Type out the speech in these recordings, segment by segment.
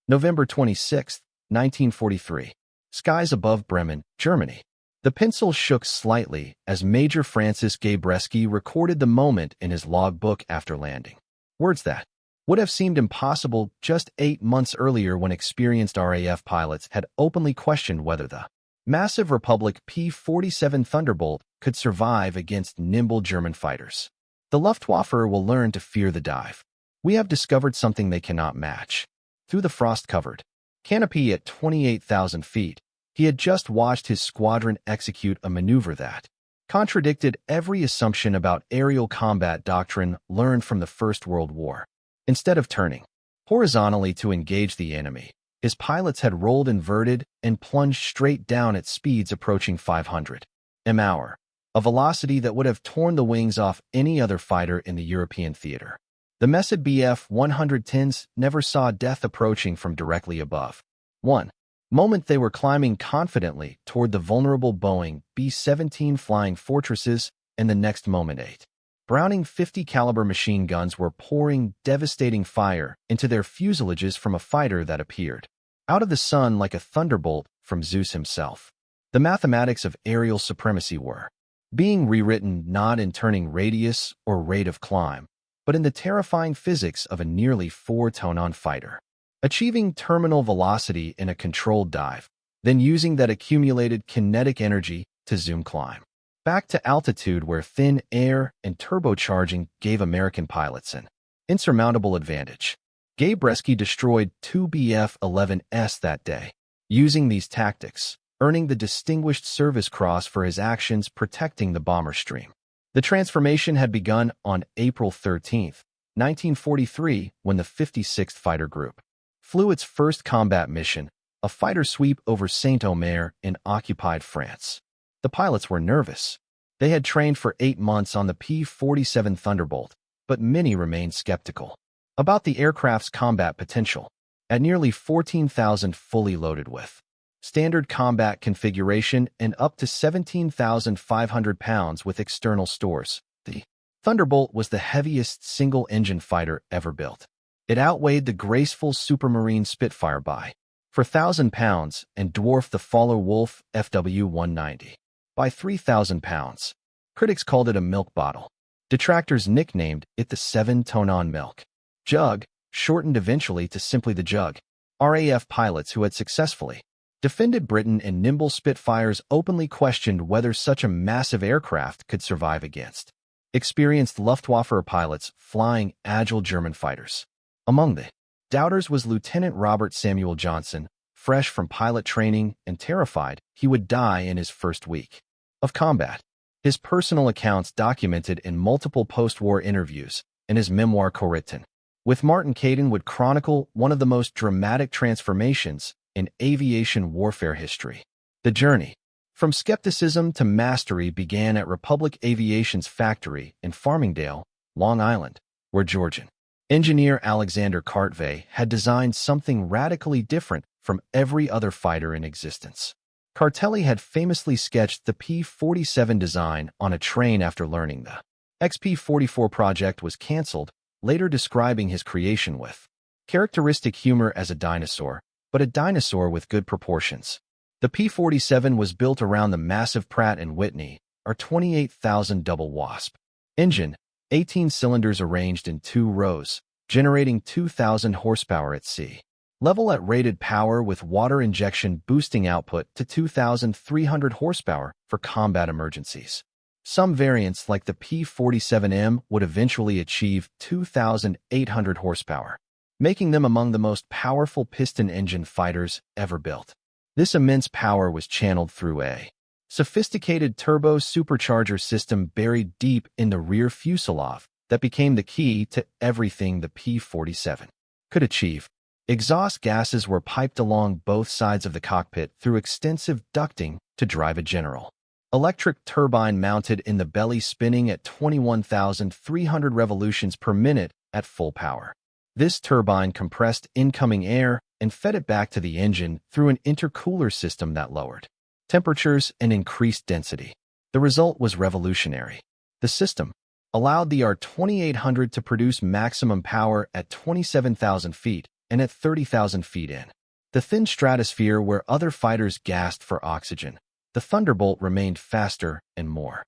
November 26, 1943. Skies above Bremen, Germany. The pencil shook slightly as Major Francis Gabreski recorded the moment in his logbook after landing. Words that would have seemed impossible just 8 months earlier when experienced RAF pilots had openly questioned whether the massive Republic P-47 Thunderbolt could survive against nimble German fighters. The Luftwaffe will learn to fear the dive. We have discovered something they cannot match. Through the frost-covered canopy at 28,000 feet, he had just watched his squadron execute a maneuver that contradicted every assumption about aerial combat doctrine learned from the First World War. Instead of turning horizontally to engage the enemy, his pilots had rolled inverted and plunged straight down at speeds approaching 500 mph, a velocity that would have torn the wings off any other fighter in the European theater. The Messed Bf-110s never saw death approaching from directly above. One moment they were climbing confidently toward the vulnerable Boeing B-17 flying fortresses, and the next moment 8 Browning 50 caliber machine guns were pouring devastating fire into their fuselages from a fighter that appeared out of the sun like a thunderbolt from Zeus himself. The mathematics of aerial supremacy were being rewritten not in turning radius or rate of climb, but in the terrifying physics of a nearly 4-ton fighter, achieving terminal velocity in a controlled dive, then using that accumulated kinetic energy to zoom climb back to altitude where thin air and turbocharging gave American pilots an insurmountable advantage. Gabreski destroyed 2 Bf-11s that day, using these tactics, earning the Distinguished Service Cross for his actions protecting the bomber stream. The transformation had begun on April 13, 1943, when the 56th Fighter Group flew its first combat mission, a fighter sweep over Saint-Omer in occupied France. The pilots were nervous. They had trained for 8 months on the P-47 Thunderbolt, but many remained skeptical about the aircraft's combat potential. At nearly 14,000 fully loaded with standard combat configuration and up to 17,500 pounds with external stores, the Thunderbolt was the heaviest single-engine fighter ever built. It outweighed the graceful Supermarine Spitfire by 4,000 pounds and dwarfed the Fowler-Wolf FW-190 by 3,000 pounds. Critics called it a milk bottle. Detractors nicknamed it the 7-ton milk jug, shortened eventually to simply the jug. RAF pilots who had successfully defended Britain and nimble Spitfires openly questioned whether such a massive aircraft could survive against experienced Luftwaffe pilots flying agile German fighters. Among the doubters was Lieutenant Robert Samuel Johnson, fresh from pilot training and terrified he would die in his first week of combat. His personal accounts documented in multiple post-war interviews and his memoir co-written with Martin Caden would chronicle one of the most dramatic transformations in aviation warfare history. The journey from skepticism to mastery began at Republic Aviation's factory in Farmingdale, Long Island, where Georgian engineer Alexander Cartway had designed something radically different from every other fighter in existence. Cartelli had famously sketched the P-47 design on a train after learning the XP-44 project was canceled, later describing his creation with characteristic humor as a dinosaur, but a dinosaur with good proportions. The P-47 was built around the massive Pratt & Whitney, or 28,000 double wasp engine, 18 cylinders arranged in 2 rows, generating 2,000 horsepower at sea level at rated power with water injection boosting output to 2,300 horsepower for combat emergencies. Some variants like the P-47M would eventually achieve 2,800 horsepower, making them among the most powerful piston engine fighters ever built. This immense power was channeled through a sophisticated turbo supercharger system buried deep in the rear fuselage that became the key to everything the P-47 could achieve. Exhaust gases were piped along both sides of the cockpit through extensive ducting to drive a general electric turbine mounted in the belly spinning at 21,300 revolutions per minute at full power. This turbine compressed incoming air and fed it back to the engine through an intercooler system that lowered temperatures and increased density. The result was revolutionary. The system allowed the R-2800 to produce maximum power at 27,000 feet and at 30,000 feet in the thin stratosphere where other fighters gasped for oxygen, the Thunderbolt remained faster and more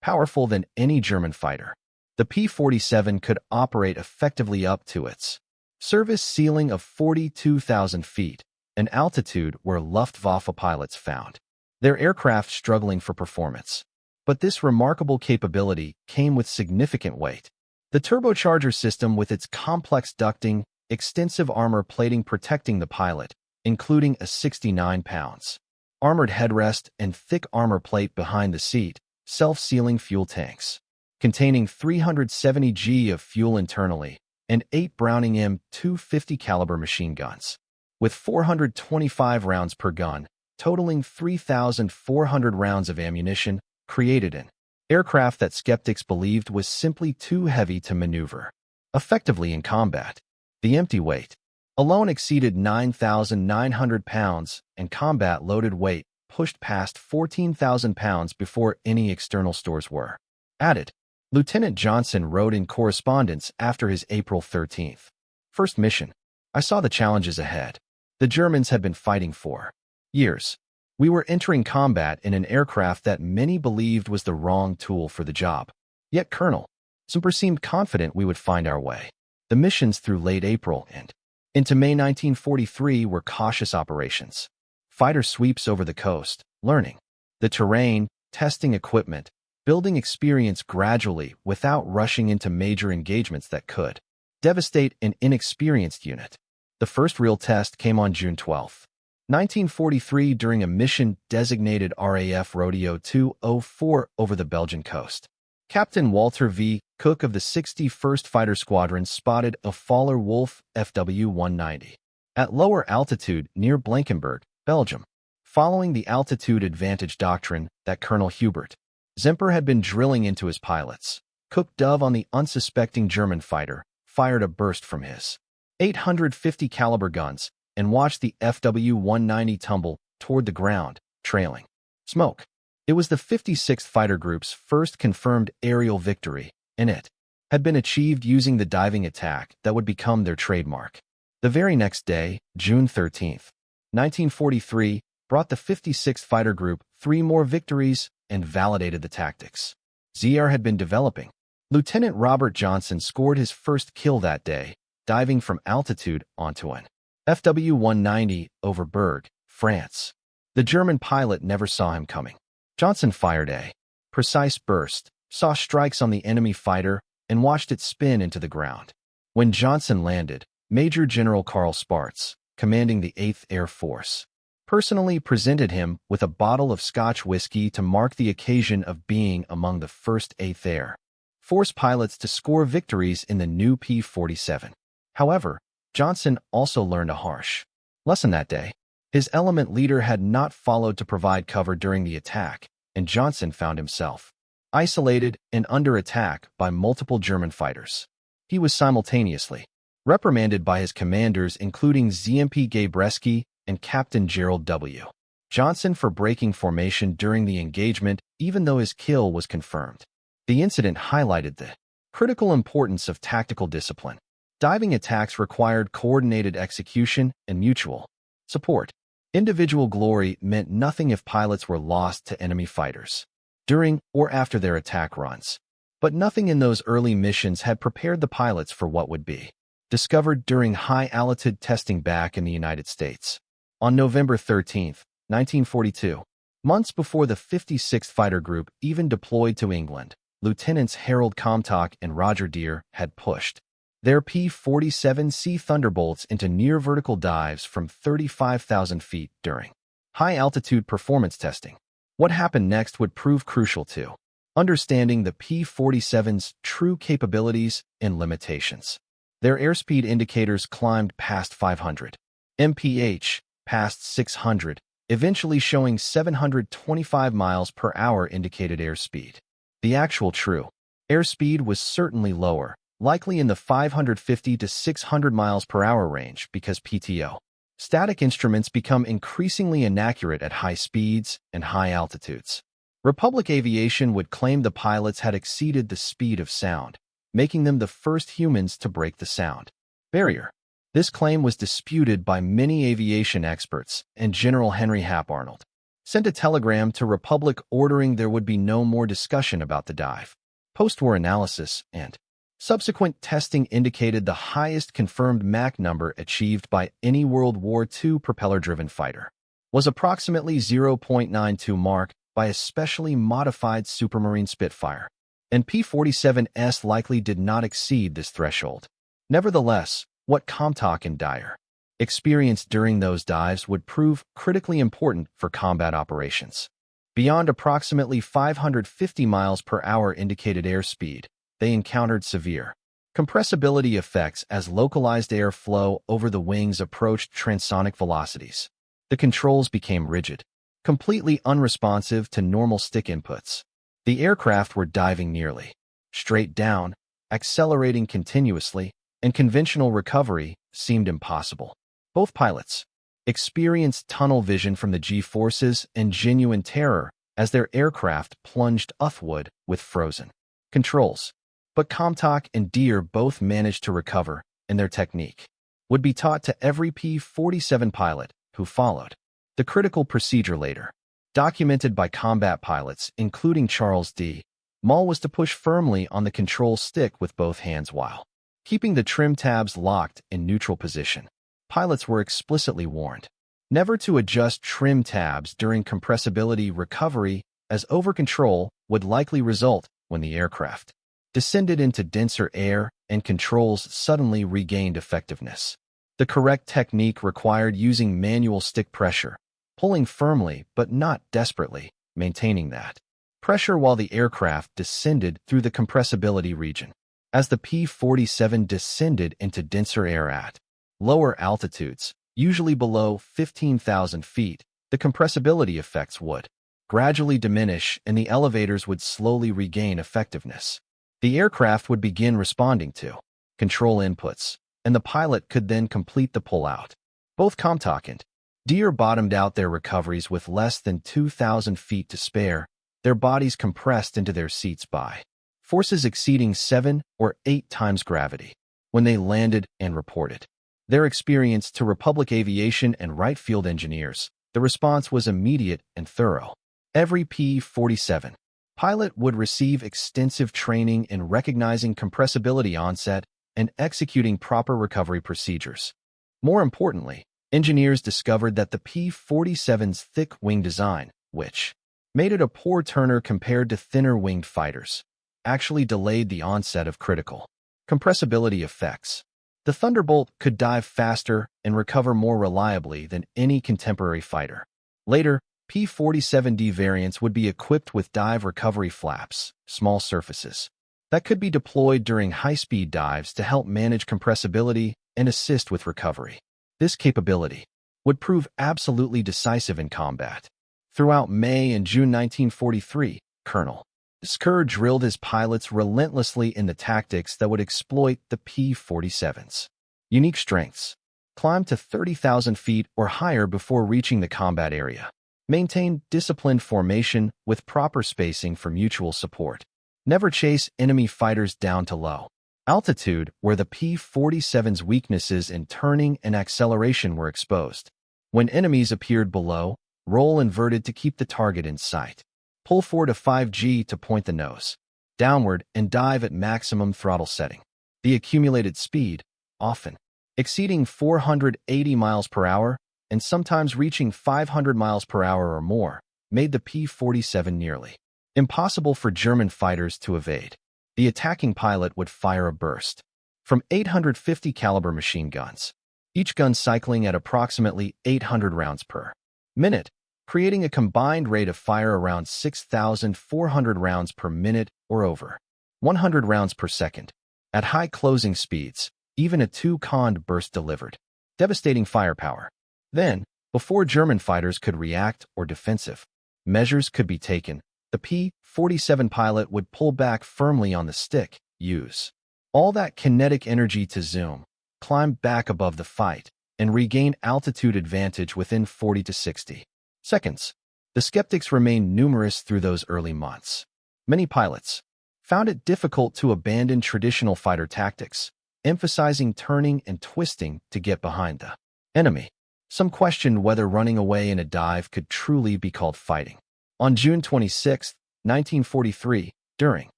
powerful than any German fighter. The P-47 could operate effectively up to its service ceiling of 42,000 feet, an altitude where Luftwaffe pilots found their aircraft struggling for performance. But this remarkable capability came with significant weight. The turbocharger system, with its complex ducting, extensive armor plating protecting the pilot, including a 69 pounds armored headrest and thick armor plate behind the seat, self-sealing fuel tanks containing 370 g of fuel internally, and 8 Browning M250 caliber machine guns with 425 rounds per gun, totaling 3,400 rounds of ammunition, created an aircraft that skeptics believed was simply too heavy to maneuver effectively in combat. The empty weight alone exceeded 9,900 pounds, and combat-loaded weight pushed past 14,000 pounds before any external stores were added. Lieutenant Johnson wrote in correspondence after his April 13th first mission, "I saw the challenges ahead. The Germans had been fighting for years. We were entering combat in an aircraft that many believed was the wrong tool for the job. Yet Colonel Semper seemed confident we would find our way." The missions through late April and into May 1943 were cautious operations. Fighter sweeps over the coast, learning the terrain, testing equipment, building experience gradually without rushing into major engagements that could devastate an inexperienced unit. The first real test came on June 12, 1943, during a mission designated RAF Rodeo 204 over the Belgian coast. Captain Walter V. Cook of the 61st Fighter Squadron spotted a Faller Wolf FW-190 at lower altitude near Blankenberg, Belgium. Following the altitude advantage doctrine that Colonel Hubert Zemper had been drilling into his pilots, Cook dove on the unsuspecting German fighter, fired a burst from his 850 caliber guns, and watched the FW-190 tumble toward the ground, trailing smoke. It was the 56th Fighter Group's first confirmed aerial victory, and it had been achieved using the diving attack that would become their trademark. The very next day, June 13th, 1943, brought the 56th Fighter Group 3 more victories and validated the tactics ZR had been developing. Lieutenant Robert Johnson scored his first kill that day, diving from altitude onto an FW-190 over Berg, France. The German pilot never saw him coming. Johnson fired a precise burst, saw strikes on the enemy fighter, and watched it spin into the ground. When Johnson landed, Major General Karl Sparts, commanding the 8th Air Force, personally presented him with a bottle of Scotch whiskey to mark the occasion of being among the first 8th Air Force pilots to score victories in the new P-47. However, Johnson also learned a harsh lesson that day. His element leader had not followed to provide cover during the attack, and Johnson found himself isolated and under attack by multiple German fighters. He was simultaneously reprimanded by his commanders, including ZMP Gabreski and Captain Gerald W. Johnson, for breaking formation during the engagement, even though his kill was confirmed. The incident highlighted the critical importance of tactical discipline. Diving attacks required coordinated execution and mutual support. Individual glory meant nothing if pilots were lost to enemy fighters during or after their attack runs. But nothing in those early missions had prepared the pilots for what would be discovered during high-altitude testing back in the United States. On November 13, 1942, months before the 56th Fighter Group even deployed to England, Lieutenants Harold Comtock and Roger Deere had pushed their P-47C Thunderbolts into near-vertical dives from 35,000 feet during high-altitude performance testing. What happened next would prove crucial to understanding the P-47's true capabilities and limitations. Their airspeed indicators climbed past 500 mph, past 600, eventually showing 725 miles per hour indicated airspeed. The actual true airspeed was certainly lower, likely in the 550 to 600 miles per hour range, because PTO static instruments become increasingly inaccurate at high speeds and high altitudes. Republic Aviation would claim the pilots had exceeded the speed of sound, making them the first humans to break the sound barrier. This claim was disputed by many aviation experts, and General Henry Hap Arnold sent a telegram to Republic ordering there would be no more discussion about the dive. Post-war analysis and subsequent testing indicated the highest confirmed Mach number achieved by any World War II propeller-driven fighter was approximately 0.92 Mach by a specially modified Supermarine Spitfire, and P-47s likely did not exceed this threshold. Nevertheless, what Comtock and Dyer experienced during those dives would prove critically important for combat operations. Beyond approximately 550 miles per hour indicated airspeed, they encountered severe compressibility effects as localized air flow over the wings approached transonic velocities. The controls became rigid, completely unresponsive to normal stick inputs. The aircraft were diving nearly straight down, accelerating continuously, and conventional recovery seemed impossible. Both pilots experienced tunnel vision from the G-forces and genuine terror as their aircraft plunged upward with frozen controls. But Comtock and Dyer both managed to recover, and their technique would be taught to every P-47 pilot who followed. The critical procedure later, documented by combat pilots, including Charles D. Mull, was to push firmly on the control stick with both hands while keeping the trim tabs locked in neutral position. Pilots were explicitly warned never to adjust trim tabs during compressibility recovery, as overcontrol would likely result when the aircraft descended into denser air and controls suddenly regained effectiveness. The correct technique required using manual stick pressure, pulling firmly but not desperately, maintaining that pressure while the aircraft descended through the compressibility region. As the P-47 descended into denser air at lower altitudes, usually below 15,000 feet, the compressibility effects would gradually diminish and the elevators would slowly regain effectiveness. The aircraft would begin responding to control inputs, and the pilot could then complete the pull-out. Both Comtock and Dyer bottomed out their recoveries with less than 2,000 feet to spare, their bodies compressed into their seats by forces exceeding 7 or 8 times gravity. When they landed and reported their experience to Republic Aviation and Wright Field engineers, the response was immediate and thorough. Every P-47 pilot would receive extensive training in recognizing compressibility onset and executing proper recovery procedures. More importantly, engineers discovered that the P-47's thick wing design, which made it a poor turner compared to thinner-winged fighters, actually delayed the onset of critical compressibility effects. The Thunderbolt could dive faster and recover more reliably than any contemporary fighter. Later, P-47D variants would be equipped with dive recovery flaps, small surfaces, that could be deployed during high-speed dives to help manage compressibility and assist with recovery. This capability would prove absolutely decisive in combat. Throughout May and June 1943, Colonel Skur drilled his pilots relentlessly in the tactics that would exploit the P-47's unique strengths. Climb to 30,000 feet or higher before reaching the combat area. Maintain disciplined formation with proper spacing for mutual support. Never chase enemy fighters down to low altitude where the P-47's weaknesses in turning and acceleration were exposed. When enemies appeared below, roll inverted to keep the target in sight. Pull 4 to 5G to point the nose downward and dive at maximum throttle setting. The accumulated speed, often exceeding 480 miles per hour and sometimes reaching 500 miles per hour or more, made the P-47 nearly impossible for German fighters to evade. The attacking pilot would fire a burst from 850 caliber machine guns, each gun cycling at approximately 800 rounds per minute, creating a combined rate of fire around 6,400 rounds per minute or over 100 rounds per second. At high closing speeds, even a two-canned burst delivered devastating firepower. Then, before German fighters could react or defensive measures could be taken, the P-47 pilot would pull back firmly on the stick, use all that kinetic energy to zoom, climb back above the fight, and regain altitude advantage within 40 to 60 seconds. The skeptics remained numerous through those early months. Many pilots found it difficult to abandon traditional fighter tactics, emphasizing turning and twisting to get behind the enemy. Some questioned whether running away in a dive could truly be called fighting. On June 26, 1943, during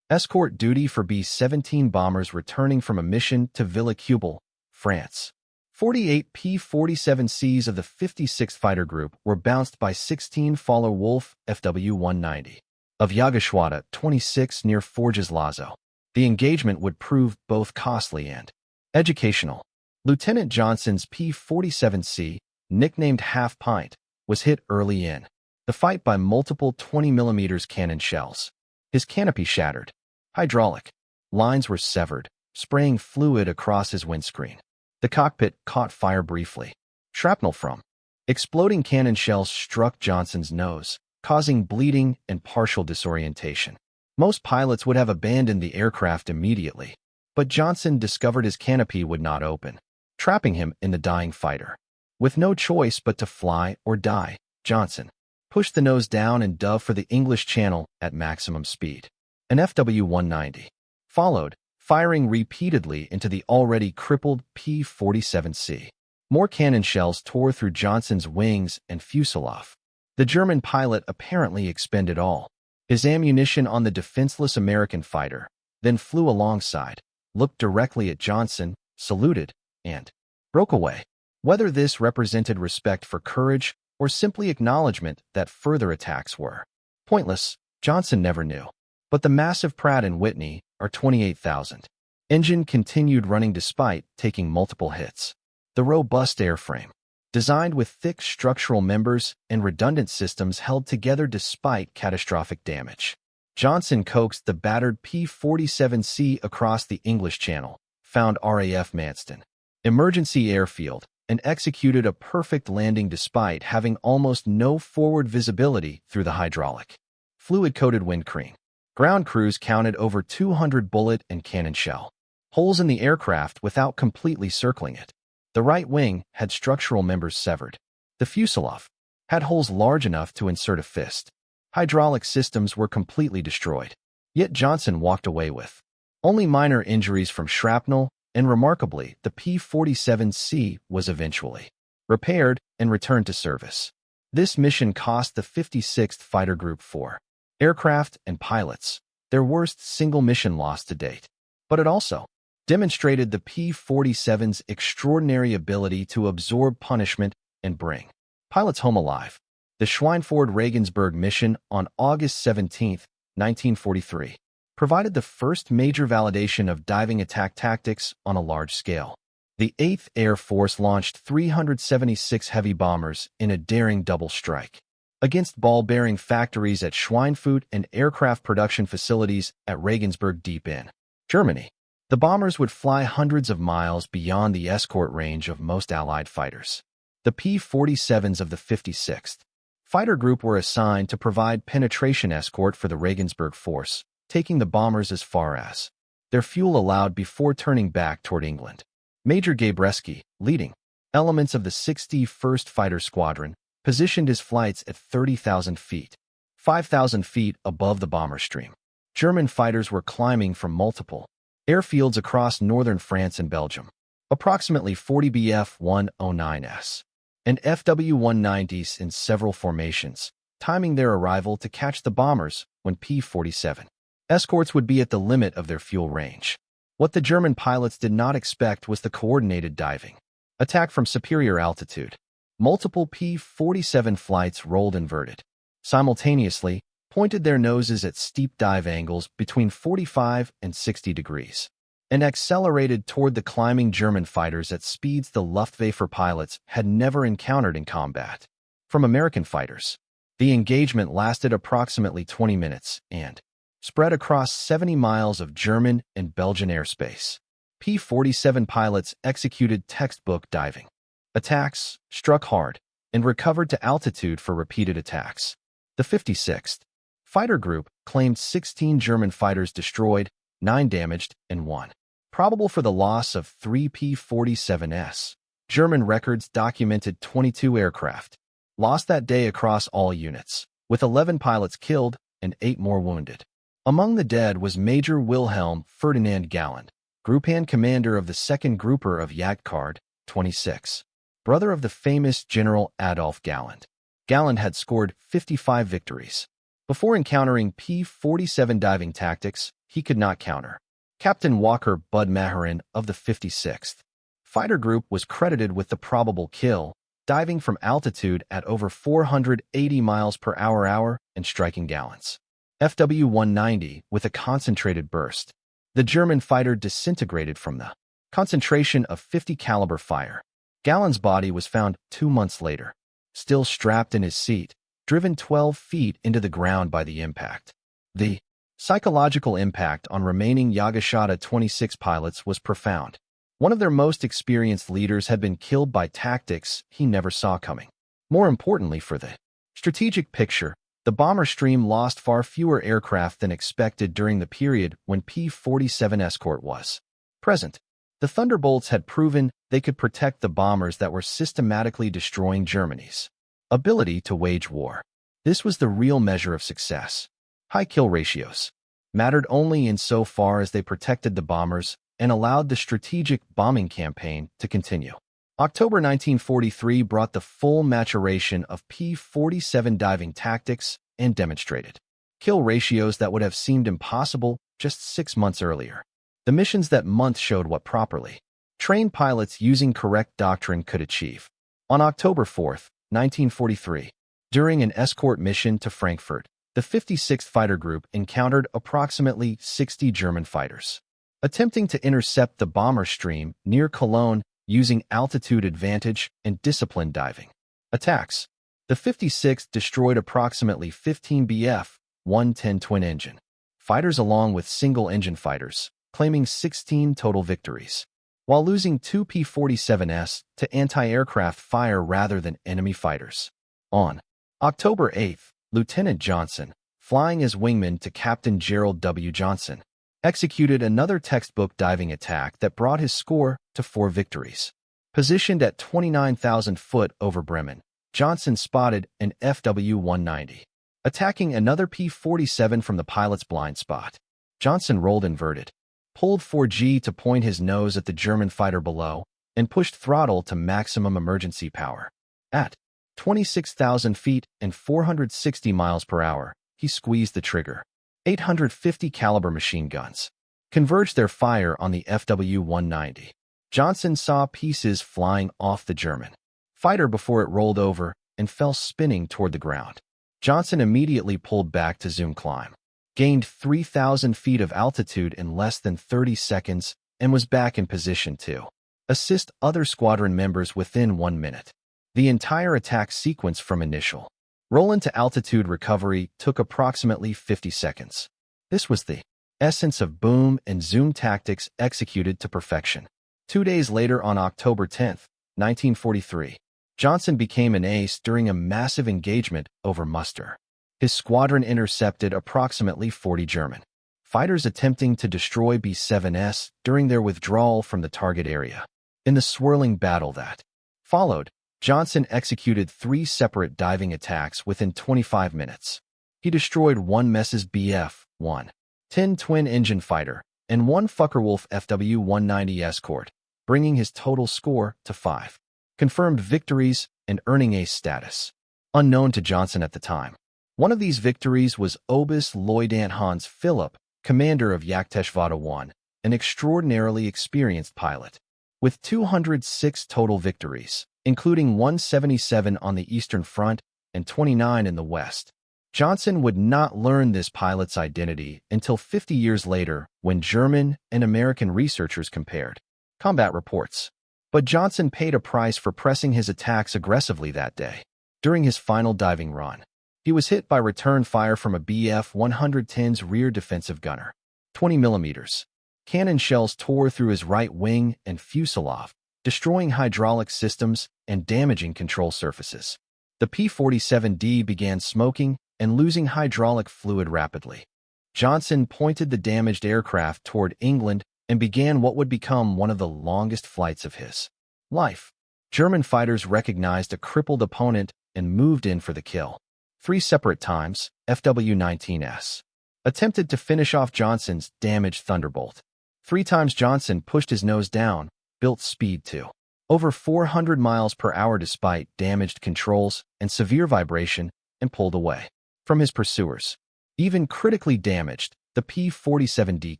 escort duty for B-17 bombers returning from a mission to Villacouble, France, 48 P-47Cs of the 56th Fighter Group were bounced by 16 Fowler-Wolf FW-190 of Yagashuata 26 near Forges Lazo. The engagement would prove both costly and educational. Lieutenant Johnson's P-47C, nicknamed Half Pint, was hit early in the fight by multiple 20mm cannon shells. His canopy shattered. Hydraulic lines were severed, spraying fluid across his windscreen. The cockpit caught fire briefly. Shrapnel from exploding cannon shells struck Johnson's nose, causing bleeding and partial disorientation. Most pilots would have abandoned the aircraft immediately, but Johnson discovered his canopy would not open, trapping him in the dying fighter. With no choice but to fly or die, Johnson pushed the nose down and dove for the English Channel at maximum speed. An FW-190 followed, firing repeatedly into the already crippled P-47C. More cannon shells tore through Johnson's wings and fuselage. The German pilot apparently expended all his ammunition on the defenseless American fighter, then flew alongside, looked directly at Johnson, saluted, and broke away. Whether this represented respect for courage or simply acknowledgement that further attacks were pointless, Johnson never knew. But the massive Pratt & Whitney R-28,000 engine continued running despite taking multiple hits. The robust airframe, designed with thick structural members and redundant systems, held together despite catastrophic damage. Johnson coaxed the battered P-47C across the English Channel, found RAF Manston Emergency Airfield, and executed a perfect landing despite having almost no forward visibility through the hydraulic, fluid-coated windscreen. Ground crews counted over 200 bullet and cannon shell holes in the aircraft without completely circling it. The right wing had structural members severed. The fuselage had holes large enough to insert a fist. Hydraulic systems were completely destroyed. Yet Johnson walked away with only minor injuries from shrapnel, and remarkably, the P-47C was eventually repaired and returned to service. This mission cost the 56th Fighter Group 4 aircraft and pilots their worst single mission loss to date. But it also demonstrated the P-47's extraordinary ability to absorb punishment and bring pilots home alive. The Schweinfurt-Regensburg mission on August 17, 1943, provided the first major validation of diving attack tactics on a large scale. The 8th Air Force launched 376 heavy bombers in a daring double strike against ball-bearing factories at Schweinfurt and aircraft production facilities at Regensburg deep in Germany. The bombers would fly hundreds of miles beyond the escort range of most Allied fighters. The P-47s of the 56th Fighter Group were assigned to provide penetration escort for the Regensburg force, taking the bombers as far as their fuel allowed before turning back toward England. Major Gabreski, leading elements of the 61st Fighter Squadron, positioned his flights at 30,000 feet, 5,000 feet above the bomber stream. German fighters were climbing from multiple airfields across northern France and Belgium. Approximately 40 Bf-109s and FW-190s in several formations, timing their arrival to catch the bombers when P-47 escorts would be at the limit of their fuel range. What the German pilots did not expect was the coordinated diving attack from superior altitude. Multiple P-47 flights rolled inverted, simultaneously, pointed their noses at steep dive angles between 45 and 60 degrees, and accelerated toward the climbing German fighters at speeds the Luftwaffe pilots had never encountered in combat. From American fighters, the engagement lasted approximately 20 minutes and spread across 70 miles of German and Belgian airspace. P-47 pilots executed textbook diving attacks, struck hard, and recovered to altitude for repeated attacks. The 56th Fighter Group claimed 16 German fighters destroyed, 9 damaged, and 1 probable for the loss of 3 P-47s. German records documented 22 aircraft lost that day across all units, with 11 pilots killed and 8 more wounded. Among the dead was Major Wilhelm Ferdinand Galland, Groupand commander of the 2nd Grouper of Jagdkard, 26. Brother of the famous General Adolf Galland. Galland had scored 55 victories. Before encountering P-47 diving tactics, he could not counter. Captain Walker Bud Maharan of the 56th Fighter Group was credited with the probable kill, diving from altitude at over 480 miles per hour and striking Gallant's FW-190 with a concentrated burst. The German fighter disintegrated from the concentration of 50 caliber fire. Gallant's body was found 2 months later, still strapped in his seat, driven 12 feet into the ground by the impact. The psychological impact on remaining Yagashita 26 pilots was profound. One of their most experienced leaders had been killed by tactics he never saw coming. More importantly for the strategic picture, the bomber stream lost far fewer aircraft than expected during the period when P-47 escort was present. The Thunderbolts had proven they could protect the bombers that were systematically destroying Germany's ability to wage war. This was the real measure of success. High kill ratios mattered only insofar as they protected the bombers and allowed the strategic bombing campaign to continue. October 1943 brought the full maturation of P-47 diving tactics and demonstrated kill ratios that would have seemed impossible just 6 months earlier. The missions that month showed what properly trained pilots using correct doctrine could achieve. On October 4, 1943, during an escort mission to Frankfurt, the 56th Fighter Group encountered approximately 60 German fighters attempting to intercept the bomber stream near Cologne using altitude advantage and disciplined diving attacks. The 56th destroyed approximately 15 Bf-110 twin-engine fighters along with single-engine fighters, claiming 16 total victories, while losing 2 P-47s to anti-aircraft fire rather than enemy fighters. On October 8, Lieutenant Johnson, flying as wingman to Captain Gerald W. Johnson, executed another textbook diving attack that brought his score to 4 victories. Positioned at 29,000 foot over Bremen, Johnson spotted an FW-190, attacking another P-47 from the pilot's blind spot. Johnson rolled inverted, pulled 4G to point his nose at the German fighter below, and pushed throttle to maximum emergency power. At 26,000 feet and 460 miles per hour, he squeezed the trigger. 850 caliber machine guns converged their fire on the FW-190. Johnson saw pieces flying off the German fighter before it rolled over and fell spinning toward the ground. Johnson immediately pulled back to zoom climb, gained 3,000 feet of altitude in less than 30 seconds, and was back in position to assist other squadron members within 1 minute. The entire attack sequence from initial roll into altitude recovery took approximately 50 seconds. This was the essence of boom and zoom tactics executed to perfection. 2 days later, on October 10, 1943, Johnson became an ace during a massive engagement over Muster. His squadron intercepted approximately 40 German fighters attempting to destroy B-7s during their withdrawal from the target area. In the swirling battle that followed, Johnson executed 3 separate diving attacks within 25 minutes. He destroyed 1 Mess's Bf-110 twin-engine fighter and 1 Focke-Wulf FW-190 escort, bringing his total score to 5 confirmed victories and earning ace status. Unknown to Johnson at the time, one of these victories was Oberst-Leutnant Hans Philipp, commander of Jagdgeschwader 1, an extraordinarily experienced pilot. With 206 total victories, including 177 on the Eastern Front and 29 in the West. Johnson would not learn this pilot's identity until 50 years later when German and American researchers compared combat reports. But Johnson paid a price for pressing his attacks aggressively that day. During his final diving run, he was hit by return fire from a Bf-110's rear defensive gunner. 20 millimeters. Cannon shells tore through his right wing and fuselage, destroying hydraulic systems and damaging control surfaces. The P-47D began smoking and losing hydraulic fluid rapidly. Johnson pointed the damaged aircraft toward England and began what would become one of the longest flights of his life. German fighters recognized a crippled opponent and moved in for the kill. 3 separate times, FW-19s attempted to finish off Johnson's damaged Thunderbolt. 3 times Johnson pushed his nose down, built speed to over 400 miles per hour despite damaged controls and severe vibration, and pulled away from his pursuers. Even critically damaged, the P-47D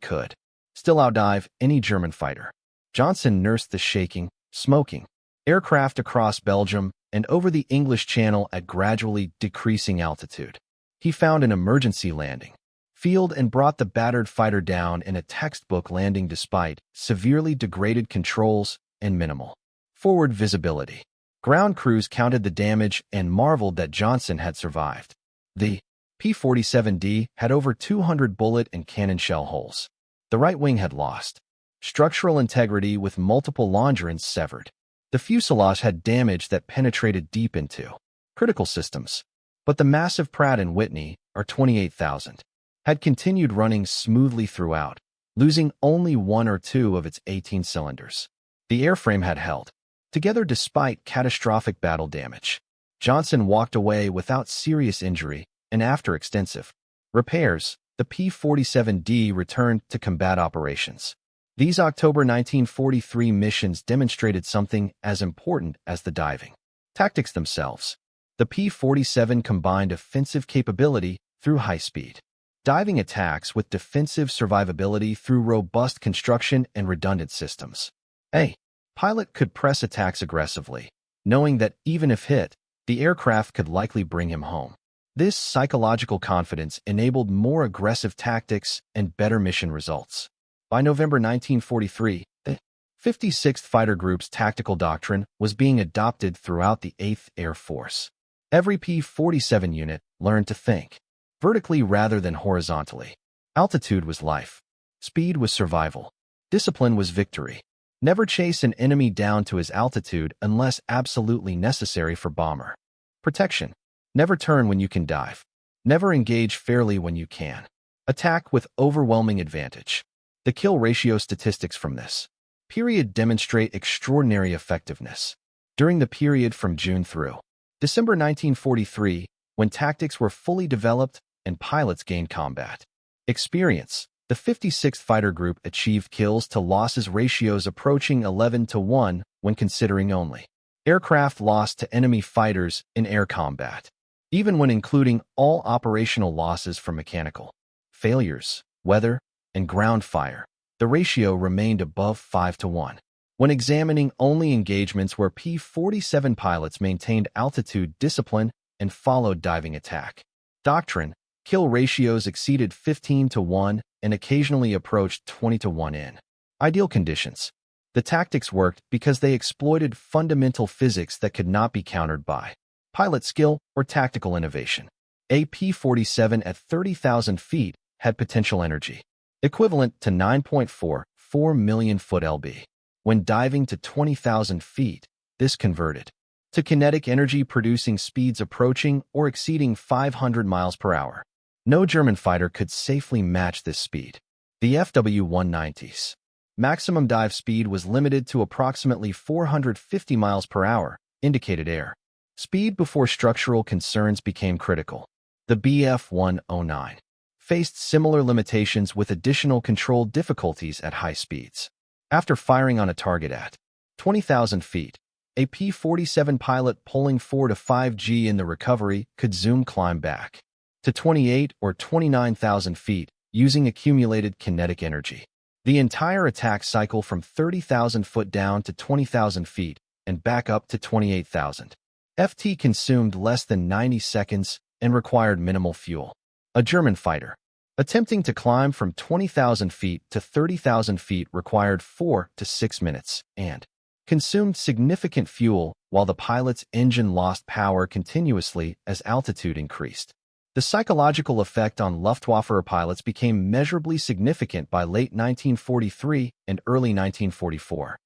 could still outdive any German fighter. Johnson nursed the shaking, smoking aircraft across Belgium and over the English Channel at gradually decreasing altitude. He found an emergency landing field and brought the battered fighter down in a textbook landing despite severely degraded controls and minimal forward visibility. Ground crews counted the damage and marveled that Johnson had survived. The P-47D had over 200 bullet and cannon shell holes. The right wing had lost structural integrity with multiple longerons severed. The fuselage had damage that penetrated deep into critical systems. But the massive Pratt & Whitney, R-28,000, had continued running smoothly throughout, losing only 1 or 2 of its 18 cylinders. The airframe had held together despite catastrophic battle damage. Johnson walked away without serious injury, and after extensive repairs, the P-47D returned to combat operations. These October 1943 missions demonstrated something as important as the diving tactics themselves. The P-47 combined offensive capability through high-speed diving attacks with defensive survivability through robust construction and redundant systems. A pilot could press attacks aggressively, knowing that even if hit, the aircraft could likely bring him home. This psychological confidence enabled more aggressive tactics and better mission results. By November 1943, the 56th Fighter Group's tactical doctrine was being adopted throughout the 8th Air Force. Every P-47 unit learned to think vertically rather than horizontally. Altitude was life. Speed was survival. Discipline was victory. Never chase an enemy down to his altitude unless absolutely necessary for bomber protection. Never turn when you can dive. Never engage fairly when you can. Attack with overwhelming advantage. The kill ratio statistics from this period demonstrate extraordinary effectiveness. During the period from June through December 1943, when tactics were fully developed and pilots gained combat experience, the 56th Fighter Group achieved kills to losses ratios approaching 11-1 when considering only aircraft lost to enemy fighters in air combat. Even when including all operational losses from mechanical failures, weather, and ground fire, the ratio remained above 5-1. When examining only engagements where P-47 pilots maintained altitude discipline and followed diving attack doctrine, kill ratios exceeded 15-1 and occasionally approached 20-1 in ideal conditions. The tactics worked because they exploited fundamental physics that could not be countered by pilot skill or tactical innovation. A P-47 at 30,000 feet had potential energy equivalent to 9.44 million foot lb. When diving to 20,000 feet, this converted to kinetic energy producing speeds approaching or exceeding 500 miles per hour. No German fighter could safely match this speed. The FW-190's maximum dive speed was limited to approximately 450 miles per hour, indicated air speed before structural concerns became critical. The Bf-109 faced similar limitations with additional control difficulties at high speeds. After firing on a target at 20,000 feet, a P-47 pilot pulling 4 to 5 G in the recovery could zoom climb back to 28 or 29,000 feet using accumulated kinetic energy. The entire attack cycle from 30,000 foot down to 20,000 feet and back up to 28,000 FT consumed less than 90 seconds and required minimal fuel. A German fighter attempting to climb from 20,000 feet to 30,000 feet required 4 to 6 minutes and consumed significant fuel while the pilot's engine lost power continuously as altitude increased. The psychological effect on Luftwaffe pilots became measurably significant by late 1943 and early 1944.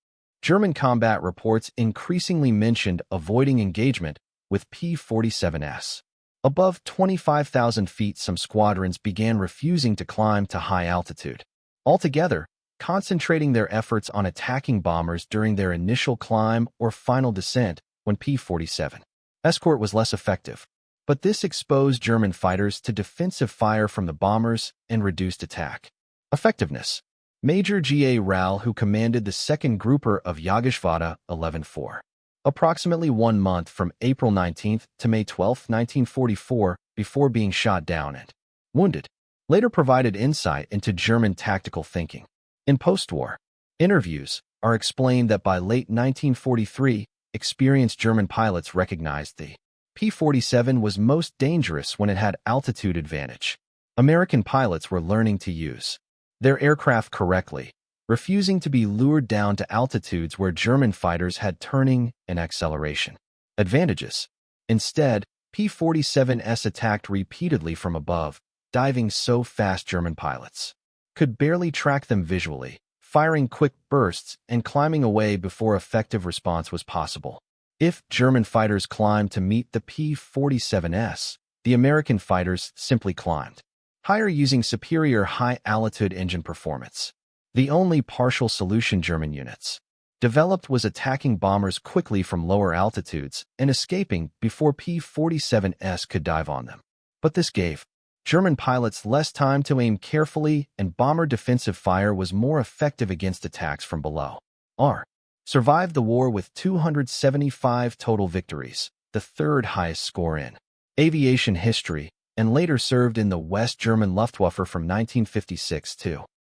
German combat reports increasingly mentioned avoiding engagement with P-47s. Above 25,000 feet, some squadrons began refusing to climb to high altitude, altogether concentrating their efforts on attacking bombers during their initial climb or final descent when P-47 escort was less effective. But this exposed German fighters to defensive fire from the bombers and reduced attack effectiveness. Major G.A. Rao, who commanded the 2nd Grouper of Yugoslavia 11-4. Approximately 1 month from April 19 to May 12, 1944, before being shot down and wounded, later provided insight into German tactical thinking. In post-war interviews, are explained that by late 1943, experienced German pilots recognized the P-47 was most dangerous when it had altitude advantage. American pilots were learning to use their aircraft correctly, refusing to be lured down to altitudes where German fighters had turning and acceleration advantages. Instead, P-47s attacked repeatedly from above, diving so fast German pilots could barely track them visually, firing quick bursts and climbing away before effective response was possible. If German fighters climbed to meet the P-47s, the American fighters simply climbed higher using superior high-altitude engine performance. The only partial solution German units developed was attacking bombers quickly from lower altitudes and escaping before P-47s could dive on them. But this gave German pilots less time to aim carefully, and bomber defensive fire was more effective against attacks from below. R. survived the war with 275 total victories, the 3rd highest score in aviation history, and later served in the West German Luftwaffe from 1956 to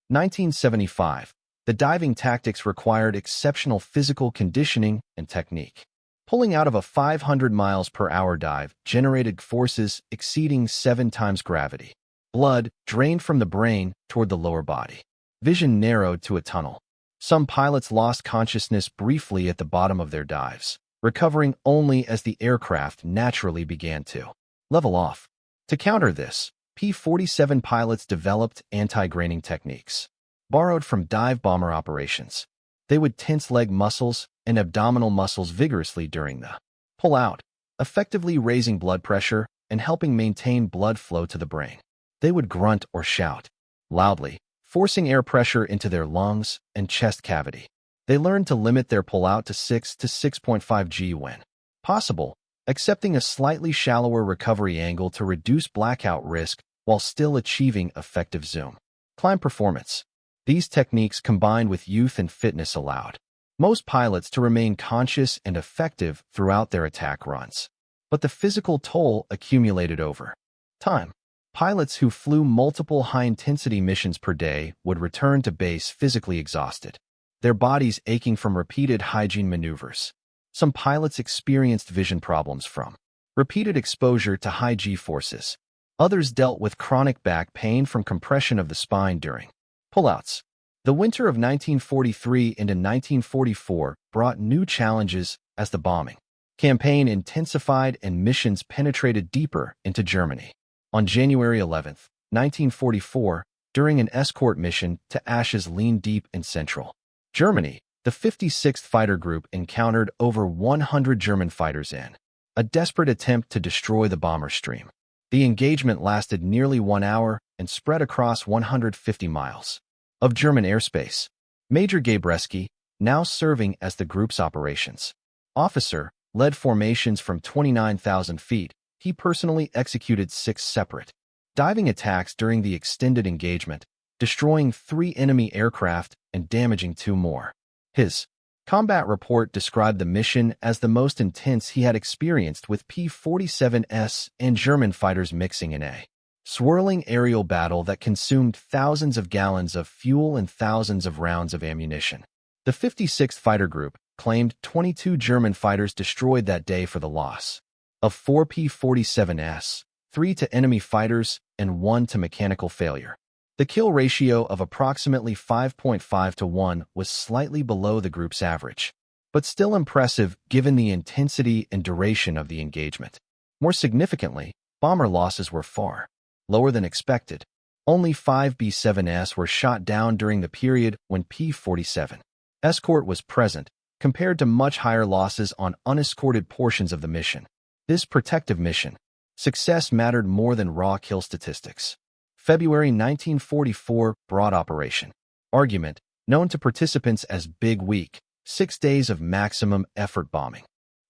1975. The diving tactics required exceptional physical conditioning and technique. Pulling out of a 500 miles per hour dive generated forces exceeding 7 times gravity. Blood drained from the brain toward the lower body. Vision narrowed to a tunnel. Some pilots lost consciousness briefly at the bottom of their dives, recovering only as the aircraft naturally began to level off. To counter this, P-47 pilots developed anti-graining techniques, borrowed from dive bomber operations. They would tense leg muscles and abdominal muscles vigorously during the pull-out, effectively raising blood pressure and helping maintain blood flow to the brain. They would grunt or shout loudly, forcing air pressure into their lungs and chest cavity. They learned to limit their pull-out to 6 to 6.5 G when possible, accepting a slightly shallower recovery angle to reduce blackout risk while still achieving effective zoom climb performance. These techniques combined with youth and fitness allowed most pilots to remain conscious and effective throughout their attack runs. But the physical toll accumulated over time. Pilots who flew multiple high-intensity missions per day would return to base physically exhausted, their bodies aching from repeated hygiene maneuvers. Some pilots experienced vision problems from repeated exposure to high G-forces. Others dealt with chronic back pain from compression of the spine during pullouts. The winter of 1943 into 1944 brought new challenges as the bombing campaign intensified and missions penetrated deeper into Germany. On January 11, 1944, during an escort mission to Ashes Lean Deep in central Germany, the 56th Fighter Group encountered over 100 German fighters in a desperate attempt to destroy the bomber stream. The engagement lasted nearly 1 hour and spread across 150 miles of German airspace. Major Gabreski, now serving as the group's operations officer, led formations from 29,000 feet. He personally executed 6 separate diving attacks during the extended engagement, destroying 3 enemy aircraft and damaging 2 more. His combat report described the mission as the most intense he had experienced, with P-47s and German fighters mixing in a swirling aerial battle that consumed thousands of gallons of fuel and thousands of rounds of ammunition. The 56th Fighter Group claimed 22 German fighters destroyed that day for the loss of 4 P-47s, 3 to enemy fighters and 1 to mechanical failure. The kill ratio of approximately 5.5 to 1 was slightly below the group's average, but still impressive given the intensity and duration of the engagement. More significantly, bomber losses were far lower than expected. Only 5 B-7s were shot down during the period when P-47 escort was present, compared to much higher losses on unescorted portions of the mission. This protective mission success mattered more than raw kill statistics. February 1944 Broad Operation Argument, known to participants as Big Week, 6 days of maximum effort bombing.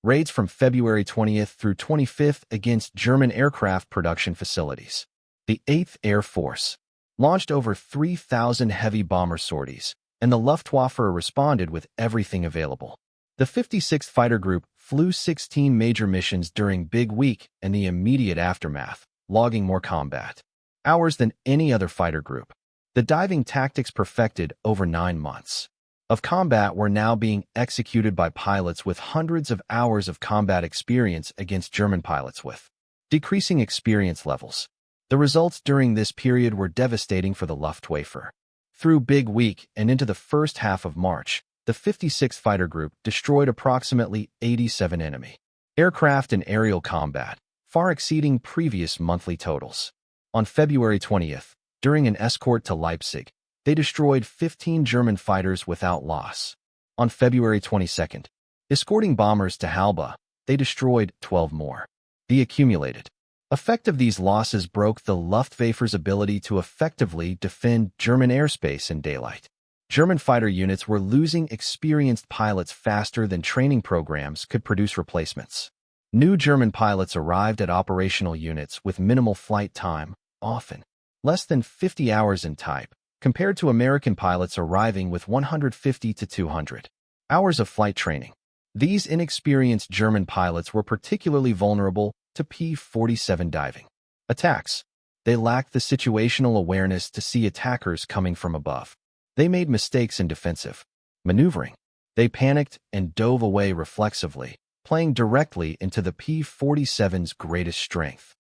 Raids from February 20th through 25th against German aircraft production facilities. The 8th Air Force launched over 3,000 heavy bomber sorties, and the Luftwaffe responded with everything available. The 56th Fighter Group flew 16 major missions during Big Week and the immediate aftermath, logging more combat hours than any other fighter group. The diving tactics perfected over 9 months of combat were now being executed by pilots with hundreds of hours of combat experience against German pilots with decreasing experience levels. The results during this period were devastating for the Luftwaffe. Through Big Week and into the first half of March, the 56th Fighter Group destroyed approximately 87 enemy aircraft in aerial combat, far exceeding previous monthly totals. On February 20th, during an escort to Leipzig, they destroyed 15 German fighters without loss. On February 22nd, escorting bombers to Halba, they destroyed 12 more. The accumulated effect of these losses broke the Luftwaffe's ability to effectively defend German airspace in daylight. German fighter units were losing experienced pilots faster than training programs could produce replacements. New German pilots arrived at operational units with minimal flight time, often less than 50 hours in type, compared to American pilots arriving with 150 to 200 hours of flight training. These inexperienced German pilots were particularly vulnerable to P-47 diving attacks. They lacked the situational awareness to see attackers coming from above. They made mistakes in defensive maneuvering. They panicked and dove away reflexively, playing directly into the P-47's greatest strength.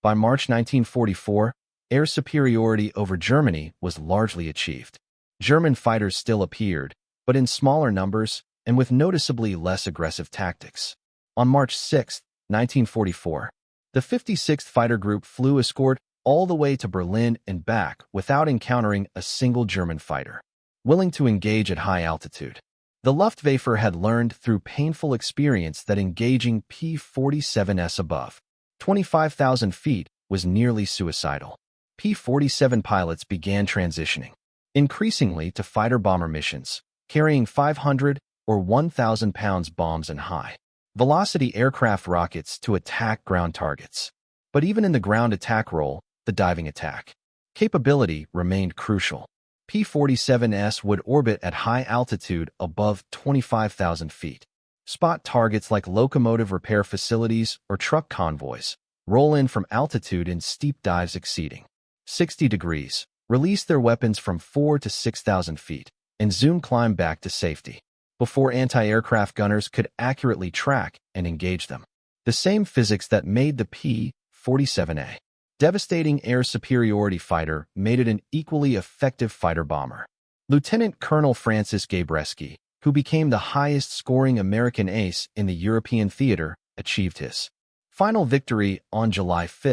By March 1944, air superiority over Germany was largely achieved. German fighters still appeared, but in smaller numbers and with noticeably less aggressive tactics. On March 6, 1944, the 56th Fighter Group flew escort all the way to Berlin and back without encountering a single German fighter willing to engage at high altitude. The Luftwaffe had learned through painful experience that engaging P-47s above 25,000 feet was nearly suicidal. P-47 pilots began transitioning increasingly to fighter-bomber missions, carrying 500 or 1,000 pounds bombs and high-velocity aircraft rockets to attack ground targets. But even in the ground attack role, the diving attack capability remained crucial. P-47s would orbit at high altitude above 25,000 feet, spot targets like locomotive repair facilities or truck convoys, roll in from altitude in steep dives exceeding 60 degrees, release their weapons from 4,000 to 6,000 feet, and zoom climb back to safety before anti-aircraft gunners could accurately track and engage them. The same physics that made the P-47A devastating air superiority fighter made it an equally effective fighter-bomber. Lieutenant Colonel Francis Gabreski, who became the highest-scoring American ace in the European theater, achieved his final victory on July 5,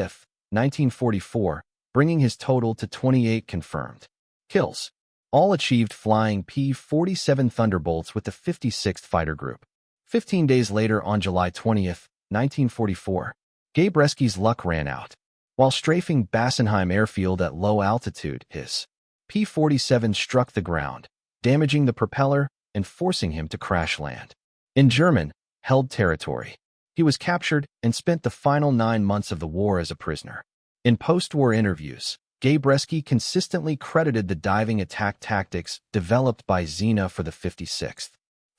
1944, bringing his total to 28 confirmed kills, all achieved flying P-47 Thunderbolts with the 56th Fighter Group. 15 days later, on July 20, 1944, Gabreski's luck ran out. While strafing Bassenheim airfield at low altitude, his P-47 struck the ground, damaging the propeller and forcing him to crash land in German-held territory. He was captured and spent the final 9 months of the war as a prisoner. In post-war interviews, Gabreski consistently credited the diving attack tactics developed by Xena for the 56th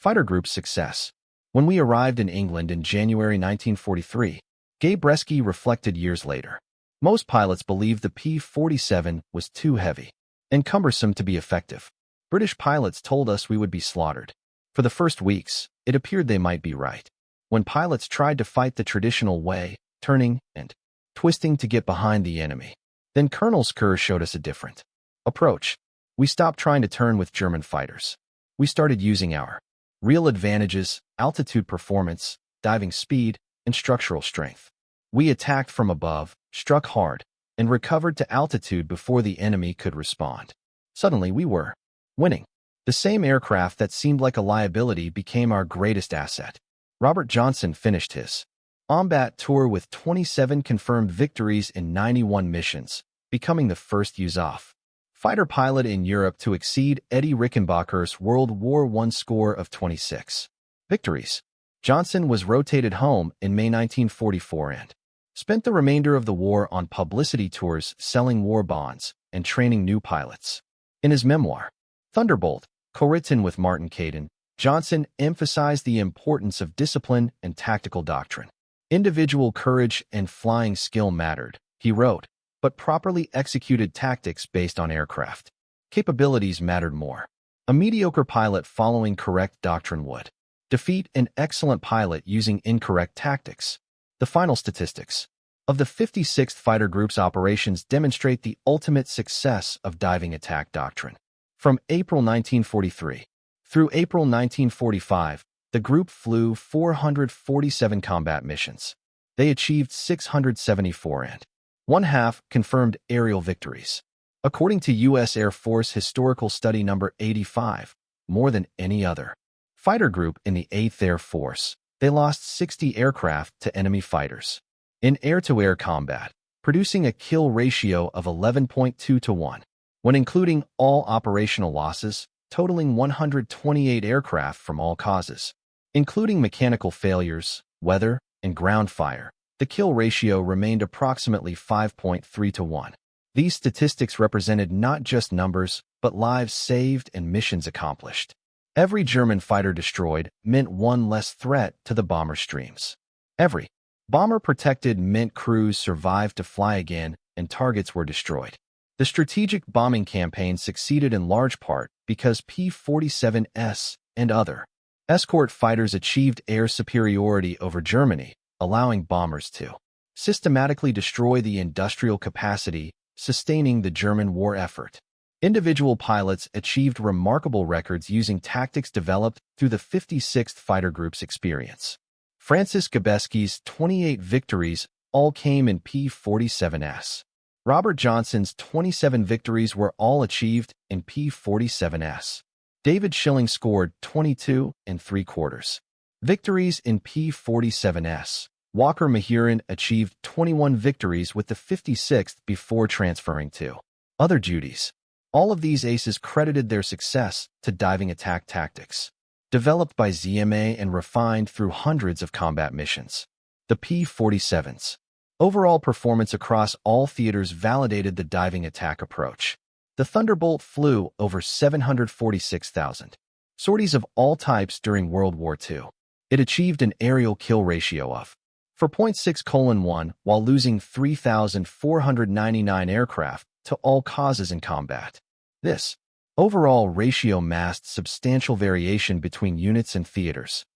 Fighter Group's success. When we arrived in England in January 1943, Gabreski reflected years later. Most pilots believed the P-47 was too heavy and cumbersome to be effective. British pilots told us we would be slaughtered. For the first weeks, it appeared they might be right. When pilots tried to fight the traditional way, turning and twisting to get behind the enemy, then Colonel Kerr showed us a different approach. We stopped trying to turn with German fighters. We started using our real advantages: altitude performance, diving speed, and structural strength. We attacked from above, struck hard, and recovered to altitude before the enemy could respond. Suddenly we were winning. The same aircraft that seemed like a liability became our greatest asset. Robert Johnson finished his combat tour with 27 confirmed victories in 91 missions, becoming the first USAF fighter pilot in Europe to exceed Eddie Rickenbacker's World War I score of 26 victories. Johnson was rotated home in May 1944 and spent the remainder of the war on publicity tours selling war bonds and training new pilots. In his memoir, Thunderbolt, co-written with Martin Caidin, Johnson emphasized the importance of discipline and tactical doctrine. Individual courage and flying skill mattered, he wrote, but properly executed tactics based on aircraft capabilities mattered more. A mediocre pilot following correct doctrine would defeat an excellent pilot using incorrect tactics. The final statistics of the 56th Fighter Group's operations demonstrate the ultimate success of diving attack doctrine. From April 1943 through April 1945, the group flew 447 combat missions. They achieved 674 and one-half confirmed aerial victories. According to U.S. Air Force Historical Study Number 85, more than any other fighter group in the 8th Air Force, they lost 60 aircraft to enemy fighters in air-to-air combat, producing a kill ratio of 11.2 to 1. When including all operational losses, totaling 128 aircraft from all causes, including mechanical failures, weather, and ground fire, the kill ratio remained approximately 5.3 to 1. These statistics represented not just numbers, but lives saved and missions accomplished. Every German fighter destroyed meant one less threat to the bomber streams. Every bomber protected meant crews survived to fly again and targets were destroyed. The strategic bombing campaign succeeded in large part because P-47S and other escort fighters achieved air superiority over Germany, allowing bombers to systematically destroy the industrial capacity sustaining the German war effort. Individual pilots achieved remarkable records using tactics developed through the 56th Fighter Group's experience. Francis Gabesky's 28 victories all came in P-47S. Robert Johnson's 27 victories were all achieved in P-47S. David Schilling scored 22 3/4 victories in P-47S. Walker Mahiran achieved 21 victories with the 56th before transferring to other duties. All of these aces credited their success to diving attack tactics, developed by ZMA and refined through hundreds of combat missions. The P-47's overall performance across all theaters validated the diving attack approach. The Thunderbolt flew over 746,000 sorties of all types during World War II. It achieved an aerial kill ratio of 4.6:1 while losing 3,499 aircraft to all causes in combat. This overall ratio masked substantial variation between units and theaters.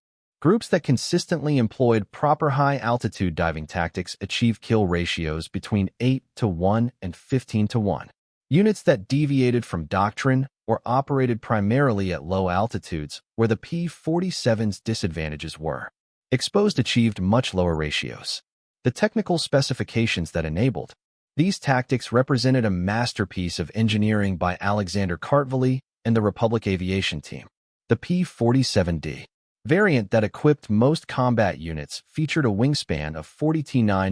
Groups that consistently employed proper high-altitude diving tactics achieved kill ratios between 8 to 1 and 15 to 1. Units that deviated from doctrine or operated primarily at low altitudes, where the P-47's disadvantages were exposed, achieved much lower ratios. The technical specifications that enabled these tactics represented a masterpiece of engineering by Alexander Kartveli and the Republic Aviation Team. The P-47D variant that equipped most combat units featured a wingspan of 40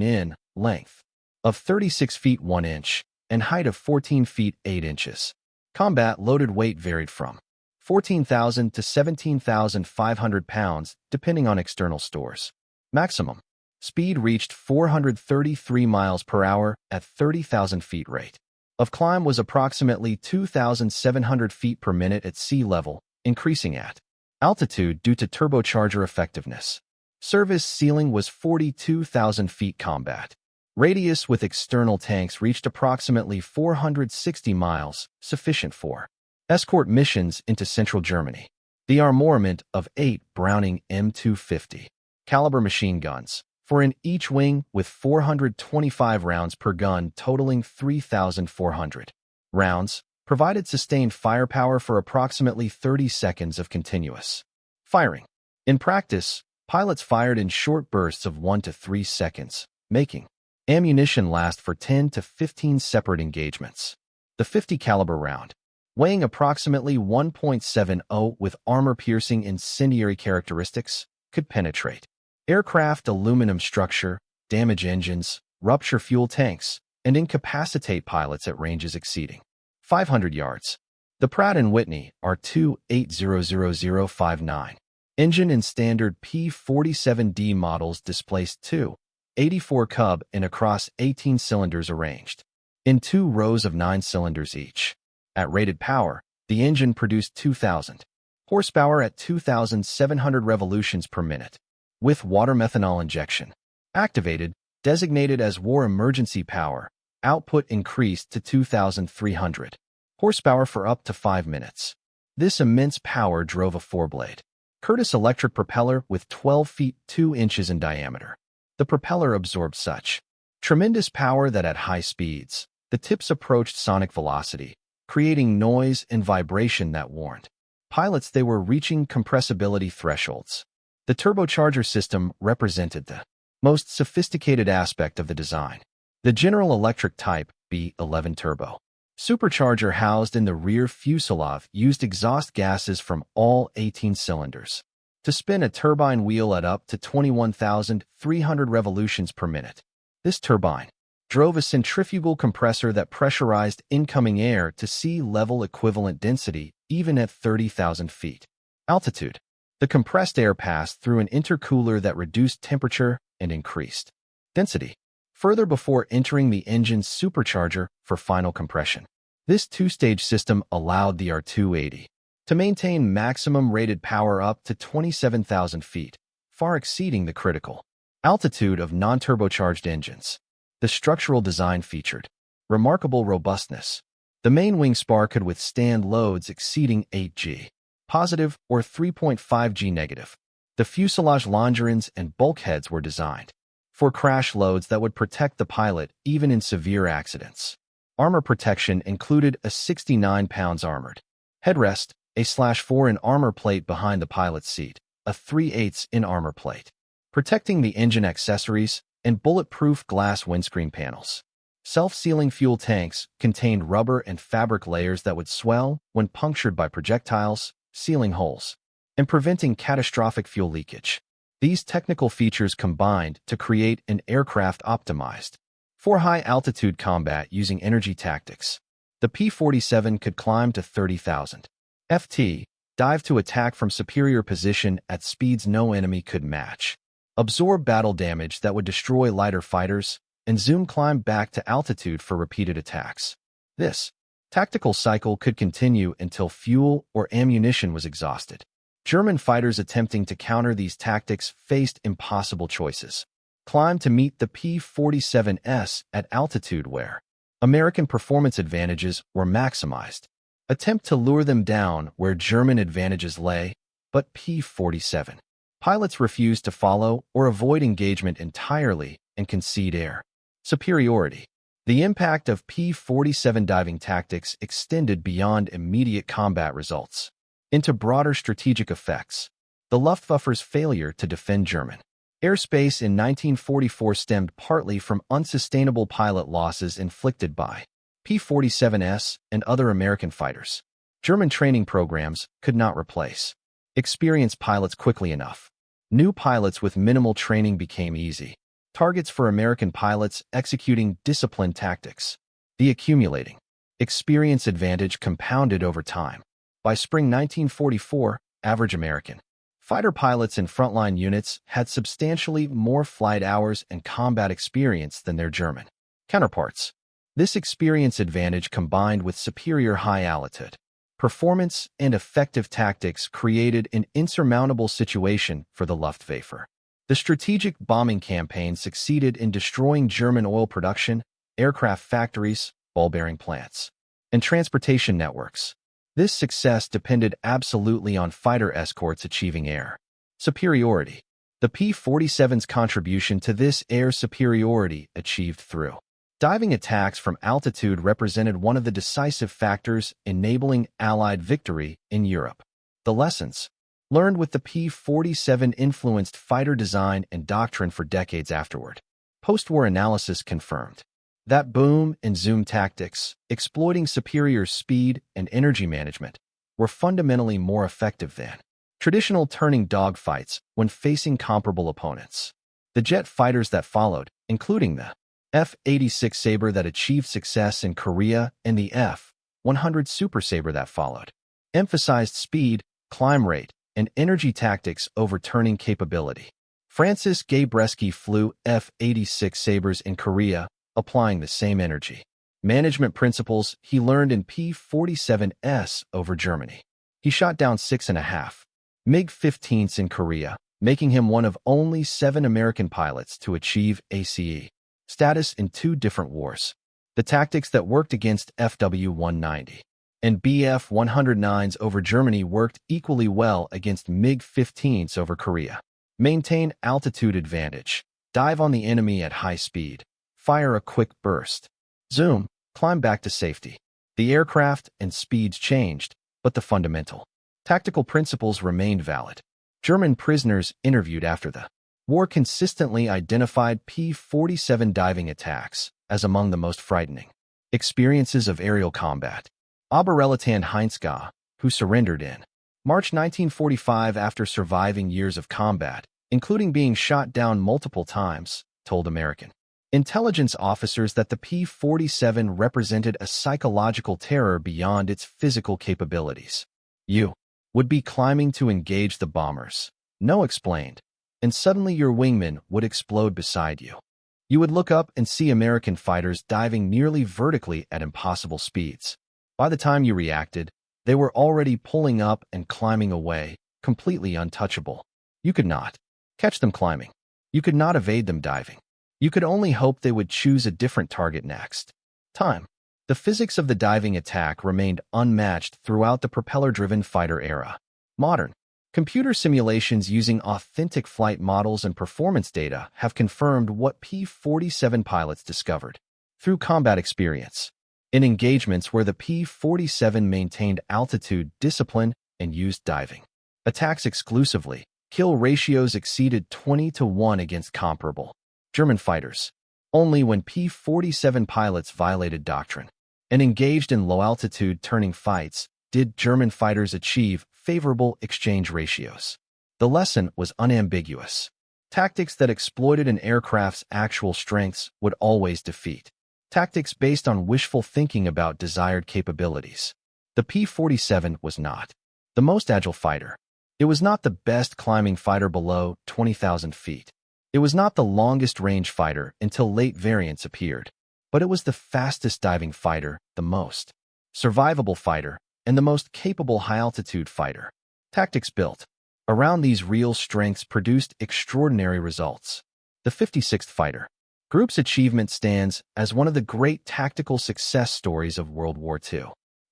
in length of 36 feet 1 inch and height of 14 feet 8 inches. Combat loaded weight varied from 14,000 to 17,500 pounds, depending on external stores. Maximum speed reached 433 miles per hour at 30,000 feet rate of climb was approximately 2,700 feet per minute at sea level, increasing at altitude due to turbocharger effectiveness. Service ceiling was 42,000 feet. Combat radius with external tanks reached approximately 460 miles, sufficient for escort missions into central Germany. The armament of 8 Browning M250 caliber machine guns, 4 in each wing with 425 rounds per gun totaling 3,400 rounds, provided sustained firepower for approximately 30 seconds of continuous firing. In practice, pilots fired in short bursts of 1 to 3 seconds, making ammunition last for 10 to 15 separate engagements. The 50 caliber round, weighing approximately 1.70 with armor-piercing incendiary characteristics, could penetrate aircraft aluminum structure, damage engines, rupture fuel tanks, and incapacitate pilots at ranges exceeding 500 yards. The Pratt & Whitney R2-8000059 engine in standard P-47D models displaced 2 84 cub and across 18 cylinders arranged in 2 rows of 9 cylinders each. At rated power, the engine produced 2,000 horsepower at 2,700 revolutions per minute, with water methanol injection. Activated, designated as war emergency power, output increased to 2,300 horsepower for up to 5 minutes. This immense power drove a 4-blade Curtiss electric propeller with 12 feet 2 inches in diameter. The propeller absorbed such tremendous power that at high speeds, the tips approached sonic velocity, creating noise and vibration that warned pilots they were reaching compressibility thresholds. The turbocharger system represented the most sophisticated aspect of the design. The General Electric Type B11 turbo supercharger housed in the rear fuselage used exhaust gases from all 18 cylinders to spin a turbine wheel at up to 21,300 revolutions per minute. This turbine drove a centrifugal compressor that pressurized incoming air to sea level equivalent density even at 30,000 feet altitude. The compressed air passed through an intercooler that reduced temperature and increased density further before entering the engine's supercharger for final compression. This 2-stage system allowed the R-280 to maintain maximum rated power up to 27,000 feet, far exceeding the critical altitude of non-turbocharged engines. The structural design featured remarkable robustness. The main wing spar could withstand loads exceeding 8 g positive or 3.5 g negative. The fuselage longerons and bulkheads were designed for crash loads that would protect the pilot even in severe accidents. Armor protection included a 69 pounds armored headrest, a /4 in armor plate behind the pilot's seat, a 3/8 in armor plate protecting the engine accessories, and bulletproof glass windscreen panels. Self-sealing fuel tanks contained rubber and fabric layers that would swell when punctured by projectiles, sealing holes and preventing catastrophic fuel leakage. These technical features combined to create an aircraft optimized for high-altitude combat using energy tactics. The P-47 could climb to 30,000 ft, dive to attack from superior position at speeds no enemy could match, absorb battle damage that would destroy lighter fighters, and zoom climb back to altitude for repeated attacks. This tactical cycle could continue until fuel or ammunition was exhausted. German fighters attempting to counter these tactics faced impossible choices. Climb to meet the P-47S at altitude where American performance advantages were maximized. Attempt to lure them down where German advantages lay, but P-47 pilots refused to follow or avoid engagement entirely and concede air superiority. The impact of P-47 diving tactics extended beyond immediate combat results into broader strategic effects. The Luftwaffe's failure to defend German airspace in 1944 stemmed partly from unsustainable pilot losses inflicted by P-47S and other American fighters. German training programs could not replace experienced pilots quickly enough. New pilots with minimal training became easy targets for American pilots executing disciplined tactics. The accumulating experience advantage compounded over time. By spring 1944, average American fighter pilots in frontline units had substantially more flight hours and combat experience than their German counterparts. This experience advantage combined with superior high-altitude performance and effective tactics created an insurmountable situation for the Luftwaffe. The strategic bombing campaign succeeded in destroying German oil production, aircraft factories, ball-bearing plants, and transportation networks. This success depended absolutely on fighter escorts achieving air superiority. The P-47's contribution to this air superiority achieved through diving attacks from altitude represented one of the decisive factors enabling Allied victory in Europe. The lessons learned with the P-47 influenced fighter design and doctrine for decades afterward. Post-war analysis confirmed that boom and zoom tactics, exploiting superior speed and energy management, were fundamentally more effective than traditional turning dogfights when facing comparable opponents. The jet fighters that followed, including the F-86 Sabre that achieved success in Korea and the F-100 Super Sabre that followed, emphasized speed, climb rate, and energy tactics over turning capability. Francis Gabreski flew F-86 Sabres in Korea, applying the same energy. Management principles he learned in P-47s over Germany. He shot down 6.5 MiG-15s in Korea, making him one of only 7 American pilots to achieve ACE status in 2 different wars. The tactics that worked against FW-190 and Bf-109s over Germany worked equally well against MiG-15s over Korea. Maintain altitude advantage. Dive on the enemy at high speed. Fire a quick burst. Zoom, climb back to safety. The aircraft and speeds changed, but the fundamental tactical principles remained valid. German prisoners interviewed after the war consistently identified P-47 diving attacks as among the most frightening experiences of aerial combat. Oberleutnant Heinzgau, who surrendered in March 1945 after surviving years of combat, including being shot down multiple times, told American intelligence officers that the P-47 represented a psychological terror beyond its physical capabilities. You would be climbing to engage the bombers, No explained, and suddenly your wingman would explode beside you. You would look up and see American fighters diving nearly vertically at impossible speeds. By the time you reacted, they were already pulling up and climbing away, completely untouchable. You could not catch them climbing. You could not evade them diving. You could only hope they would choose a different target next time. The physics of the diving attack remained unmatched throughout the propeller-driven fighter era. Modern computer simulations using authentic flight models and performance data have confirmed what P-47 pilots discovered through combat experience. In engagements where the P-47 maintained altitude discipline and used diving attacks exclusively, kill ratios exceeded 20-1 against comparable German fighters. Only when P-47 pilots violated doctrine and engaged in low-altitude turning fights did German fighters achieve favorable exchange ratios. The lesson was unambiguous. Tactics that exploited an aircraft's actual strengths would always defeat tactics based on wishful thinking about desired capabilities. The P-47 was not the most agile fighter. It was not the best climbing fighter below 20,000 feet. It was not the longest-range fighter until late variants appeared. But it was the fastest diving fighter, the most survivable fighter, and the most capable high-altitude fighter. Tactics built around these real strengths produced extraordinary results. The 56th Fighter Group's achievement stands as one of the great tactical success stories of World War II.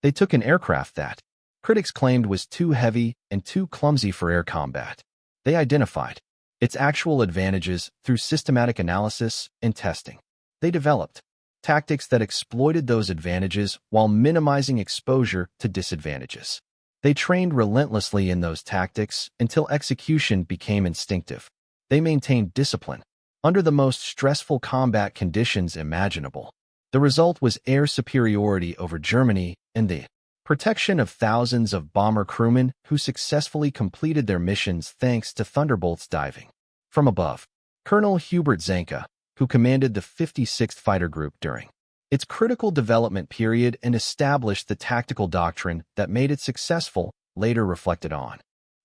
They took an aircraft that critics claimed was too heavy and too clumsy for air combat. They identified its actual advantages through systematic analysis and testing. They developed tactics that exploited those advantages while minimizing exposure to disadvantages. They trained relentlessly in those tactics until execution became instinctive. They maintained discipline under the most stressful combat conditions imaginable. The result was air superiority over Germany and the protection of thousands of bomber crewmen who successfully completed their missions thanks to Thunderbolt's diving from above. Colonel Hubert Zanka, who commanded the 56th Fighter Group during its critical development period and established the tactical doctrine that made it successful, later reflected on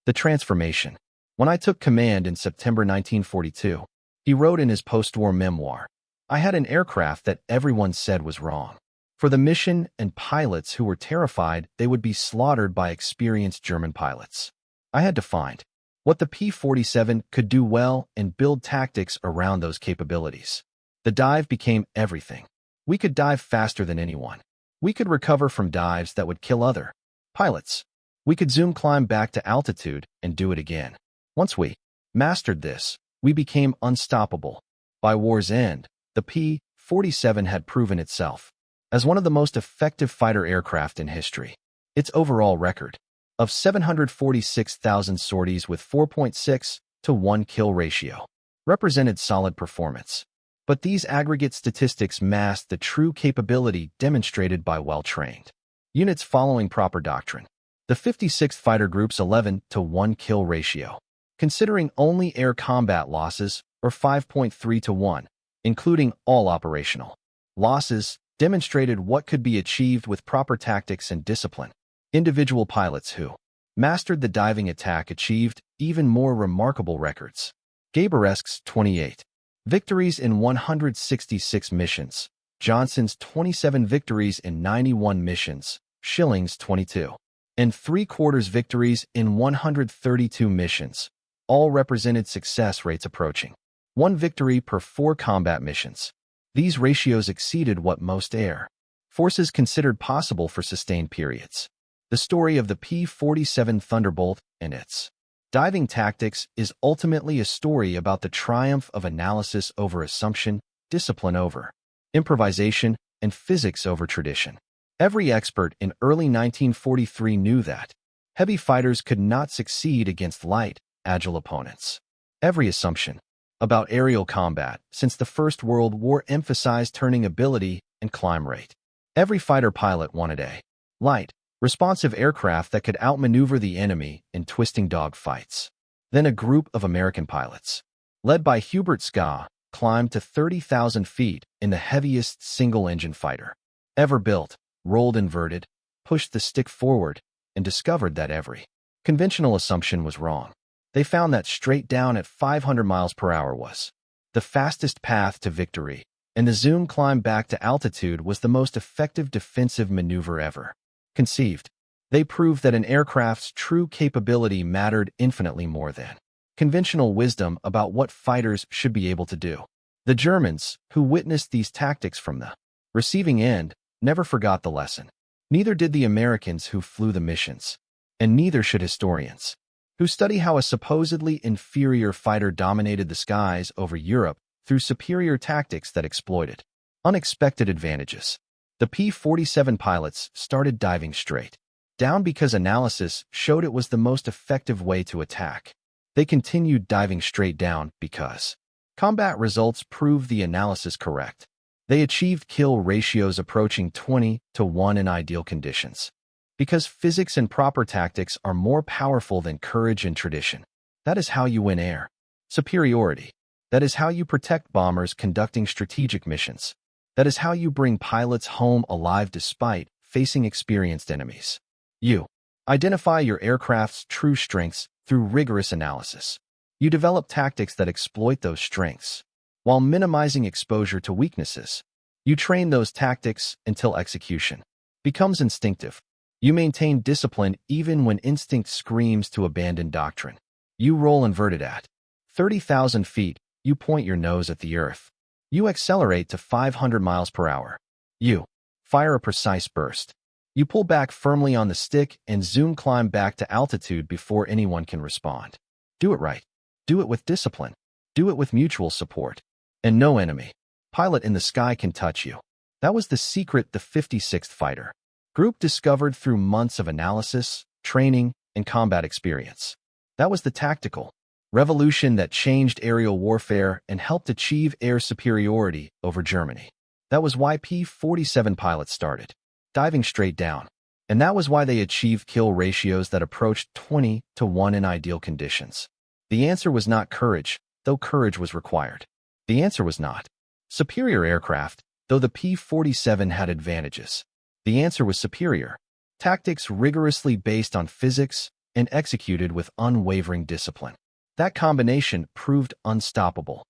the transformation. When I took command in September 1942, he wrote in his post-war memoir, I had an aircraft that everyone said was wrong for the mission and pilots who were terrified they would be slaughtered by experienced German pilots. I had to find what the P-47 could do well and build tactics around those capabilities. The dive became everything. We could dive faster than anyone. We could recover from dives that would kill other pilots. We could zoom climb back to altitude and do it again. Once we mastered this, we became unstoppable. By war's end, the P-47 had proven itself as one of the most effective fighter aircraft in history. Its overall record of 746,000 sorties with 4.6 to 1 kill ratio represented solid performance. But these aggregate statistics masked the true capability demonstrated by well-trained units following proper doctrine. The 56th Fighter Group's 11 to 1 kill ratio, considering only air combat losses, or 5.3 to 1, including all operational losses, demonstrated what could be achieved with proper tactics and discipline. Individual pilots who mastered the diving attack achieved even more remarkable records. Gaboresk's 28 victories in 166 missions, Johnson's 27 victories in 91 missions, Schilling's 22 and 3/4 victories in 132 missions, all represented success rates approaching 1 victory per 4 combat missions. These ratios exceeded what most air forces considered possible for sustained periods. The story of the P-47 Thunderbolt and its diving tactics is ultimately a story about the triumph of analysis over assumption, discipline over improvisation, and physics over tradition. Every expert in early 1943 knew that heavy fighters could not succeed against light, agile opponents. Every assumption about aerial combat since the First World War emphasized turning ability and climb rate. Every fighter pilot wanted a light, responsive aircraft that could outmaneuver the enemy in twisting dogfights. Then a group of American pilots, led by Hubert Ska, climbed to 30,000 feet in the heaviest single-engine fighter ever built, rolled inverted, pushed the stick forward, and discovered that every conventional assumption was wrong. They found that straight down at 500 miles per hour was the fastest path to victory, and the zoom climb back to altitude was the most effective defensive maneuver ever conceived. They proved that an aircraft's true capability mattered infinitely more than conventional wisdom about what fighters should be able to do. The Germans, who witnessed these tactics from the receiving end, never forgot the lesson. Neither did the Americans who flew the missions, and neither should historians who study how a supposedly inferior fighter dominated the skies over Europe through superior tactics that exploited unexpected advantages. The P-47 pilots started diving straight down because analysis showed it was the most effective way to attack. They continued diving straight down because combat results proved the analysis correct. They achieved kill ratios approaching 20-1 in ideal conditions. Because physics and proper tactics are more powerful than courage and tradition. That is how you win air superiority. That is how you protect bombers conducting strategic missions. That is how you bring pilots home alive despite facing experienced enemies. You identify your aircraft's true strengths through rigorous analysis. You develop tactics that exploit those strengths, while minimizing exposure to weaknesses. You train those tactics until execution becomes instinctive. You maintain discipline even when instinct screams to abandon doctrine. You roll inverted at 30,000 feet. You point your nose at the earth. You accelerate to 500 miles per hour. You fire a precise burst. You pull back firmly on the stick and zoom climb back to altitude before anyone can respond. Do it right. Do it with discipline. Do it with mutual support. And no enemy pilot in the sky can touch you. That was the secret the 56th Fighter Group discovered through months of analysis, training, and combat experience. That was the tactical revolution that changed aerial warfare and helped achieve air superiority over Germany. That was why P-47 pilots started diving straight down. And that was why they achieved kill ratios that approached 20-1 in ideal conditions. The answer was not courage, though courage was required. The answer was not superior aircraft, though the P-47 had advantages. The answer was superior tactics rigorously based on physics and executed with unwavering discipline. That combination proved unstoppable.